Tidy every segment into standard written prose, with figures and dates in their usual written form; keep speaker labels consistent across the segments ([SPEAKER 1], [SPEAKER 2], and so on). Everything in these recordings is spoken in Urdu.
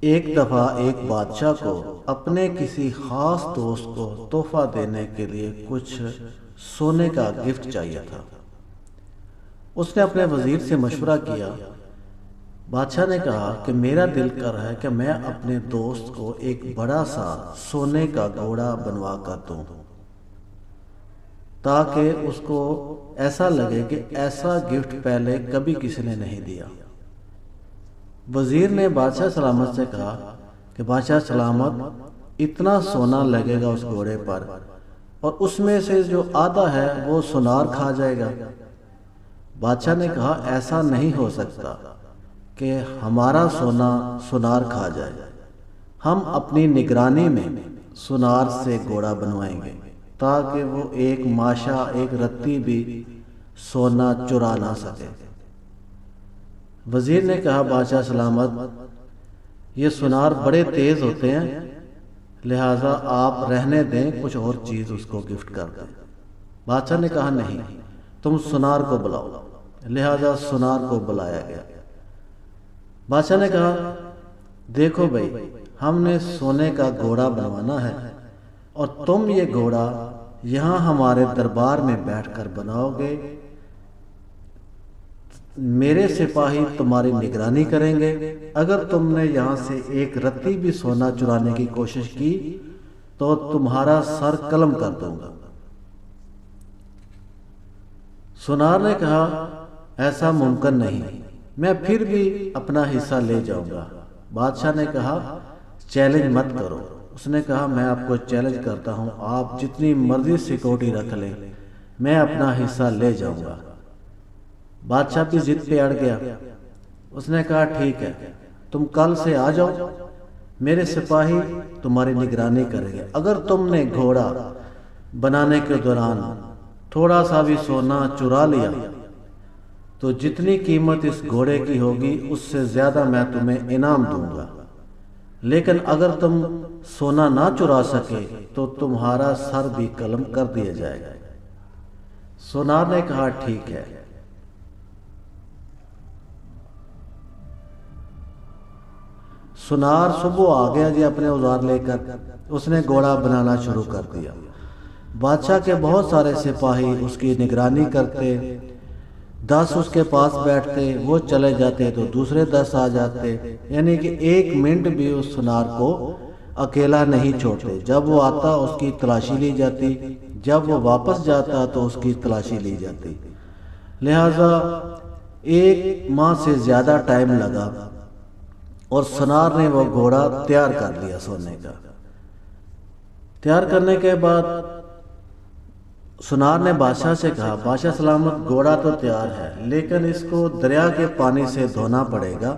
[SPEAKER 1] ایک دفعہ ایک بادشاہ کو اپنے کسی خاص دوست کو تحفہ دینے کے لیے کچھ سونے کا گفٹ چاہیے تھا۔ اس نے اپنے وزیر سے مشورہ کیا۔ بادشاہ نے کہا کہ میرا دل کر رہا ہے کہ میں اپنے دوست کو ایک بڑا سا سونے کا گھوڑا بنوا کر دوں، تاکہ اس کو ایسا لگے کہ ایسا گفٹ پہلے کبھی کسی نے نہیں دیا۔ وزیر نے بادشاہ سلامت سے کہا کہ بادشاہ سلامت، اتنا سونا لگے گا اس گھوڑے پر، اور اس میں سے جو آدھا ہے وہ سونار کھا جائے گا۔ بادشاہ نے کہا ایسا نہیں ہو سکتا کہ ہمارا سونا سونار کھا جائے، ہم اپنی نگرانی میں سونار سے گھوڑا بنوائیں گے تاکہ وہ ایک ماشا، ایک رتی بھی سونا چرا نہ سکے۔ وزیر نے کہا بادشاہ سلامت، یہ سونار بڑے تیز ہوتے ہیں، لہٰذا آپ رہنے دیں، کچھ اور چیز اس کو گفٹ کر دیں۔ بادشاہ نے کہا نہیں، تم سونار کو بلاؤ۔ لہٰذا سونار کو بلایا گیا۔ بادشاہ نے کہا دیکھو بھائی، ہم نے سونے کا گھوڑا بنوانا ہے اور تم یہ گھوڑا یہاں ہمارے دربار میں بیٹھ کر بناؤ گے، میرے سپاہی تمہاری نگرانی کریں گے، اگر تم نے یہاں سے ایک رتی بھی سونا چرانے کی کوشش کی تو تمہارا سر قلم کر دوں گا۔ سونار نے کہا ایسا ممکن نہیں، میں پھر بھی اپنا حصہ لے جاؤں گا۔ بادشاہ نے کہا چیلنج مت کرو۔ اس نے کہا میں آپ کو چیلنج کرتا ہوں، آپ جتنی مرضی سیکورٹی رکھ لیں، میں اپنا حصہ لے جاؤں گا۔ بادشاہ بھی ضد پہ اڑ گیا۔ اس نے کہا ٹھیک ہے، تم کل سے آ جاؤ، میرے سپاہی تمہاری نگرانی کریں گے، اگر تم نے گھوڑا بنانے کے دوران تھوڑا سا بھی سونا چرا لیا تو جتنی قیمت اس گھوڑے کی ہوگی اس سے زیادہ میں تمہیں انعام دوں گا، لیکن اگر تم سونا نہ چرا سکے تو تمہارا سر بھی قلم کر دیا جائے گا۔ سونار نے کہا ٹھیک ہے۔ سونار صبح آ گیا جی اپنے اوزار لے کر، اس نے گھوڑا بنانا شروع کر دیا۔ بادشاہ کے بہت سارے سپاہی اس کی نگرانی کرتے، 10 اس کے پاس بیٹھتے، وہ چلے جاتے تو دوسرے 10 آ جاتے، یعنی کہ ایک منٹ بھی اس سونار کو اکیلا نہیں چھوڑتے۔ جب وہ آتا اس کی تلاشی لی جاتی، جب وہ واپس جاتا تو اس کی تلاشی لی جاتی۔ لہٰذا 1 ماہ سے زیادہ ٹائم لگا اور سونار نے وہ گھوڑا تیار کر لیا سونے کا۔ تیار کرنے کے بعد سونار نے بادشاہ سے کہا بادشاہ سلامت، گھوڑا تو تیار ہے لیکن اس کو دریا کے پانی سے دھونا پڑے گا،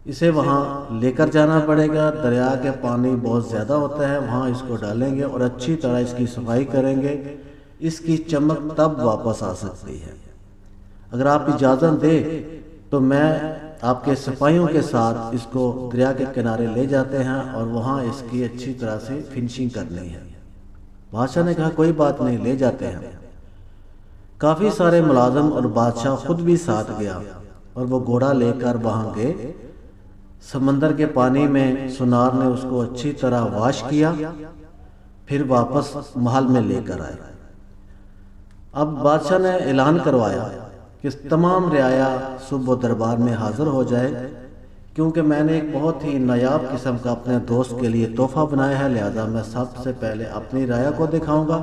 [SPEAKER 1] اسے وہاں لے کر جانا پڑے گا، دریا کے پانی بہت زیادہ ہوتا ہے، وہاں اس کو ڈالیں گے اور اچھی طرح اس کی صفائی کریں گے، اس کی چمک تب واپس آ سکتی ہے۔ اگر آپ اجازت دیں تو میں آپ کے سپاہیوں کے ساتھ اس کو دریا کے کنارے لے جاتے ہیں اور وہاں اس کی اچھی طرح سے فنشنگ کرنی ہے۔ بادشاہ نے کہا کوئی بات نہیں، لے جاتے ہیں۔ کافی سارے ملازم اور بادشاہ خود بھی ساتھ گیا اور وہ گھوڑا لے کر وہاں گئے۔ سمندر کے پانی میں سونار نے اس کو اچھی طرح واش کیا، پھر واپس محل میں لے کر آئے۔ اب بادشاہ نے اعلان کروایا کہ تمام رعایا صبح دربار میں حاضر ہو جائے، کیونکہ میں نے ایک بہت ہی نایاب قسم کا اپنے دوست کے لیے تحفہ بنایا ہے، لہذا میں سب سے پہلے اپنی رعایا کو دکھاؤں گا،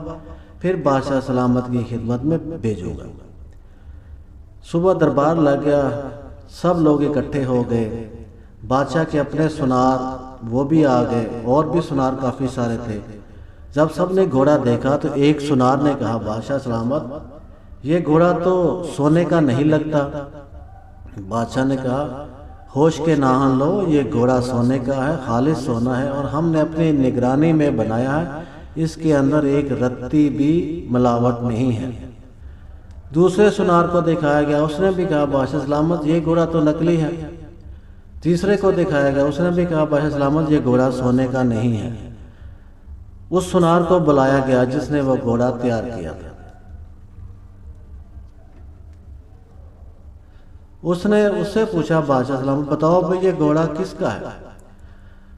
[SPEAKER 1] پھر بادشاہ سلامت کی خدمت میں بھیجوں گا۔ صبح دربار لگ گیا، سب لوگ اکٹھے ہو گئے، بادشاہ کے اپنے سونار وہ بھی آ گئے، اور بھی سونار کافی سارے تھے۔ جب سب نے گھوڑا دیکھا تو ایک سونار نے کہا بادشاہ سلامت، یہ گھوڑا تو سونے کا نہیں لگتا۔ بادشاہ نے کہا ہوش کے ناہن لو، یہ گھوڑا سونے کا ہے، خالص سونا ہے، اور ہم نے اپنی نگرانی میں بنایا ہے، اس کے اندر ایک رتی بھی ملاوٹ نہیں ہے۔ دوسرے سونار کو دکھایا گیا، اس نے بھی کہا بادشاہ سلامت یہ گھوڑا تو نکلی ہے۔ تیسرے کو دکھایا گیا، اس نے بھی کہا بادشاہ سلامت یہ گھوڑا سونے کا نہیں ہے۔ اس سونار کو بلایا گیا جس نے وہ گھوڑا تیار کیا تھا۔ اس نے اس سے پوچھا بادشاہ سلامت بتاؤ بھئی یہ گھوڑا کس کا ہے؟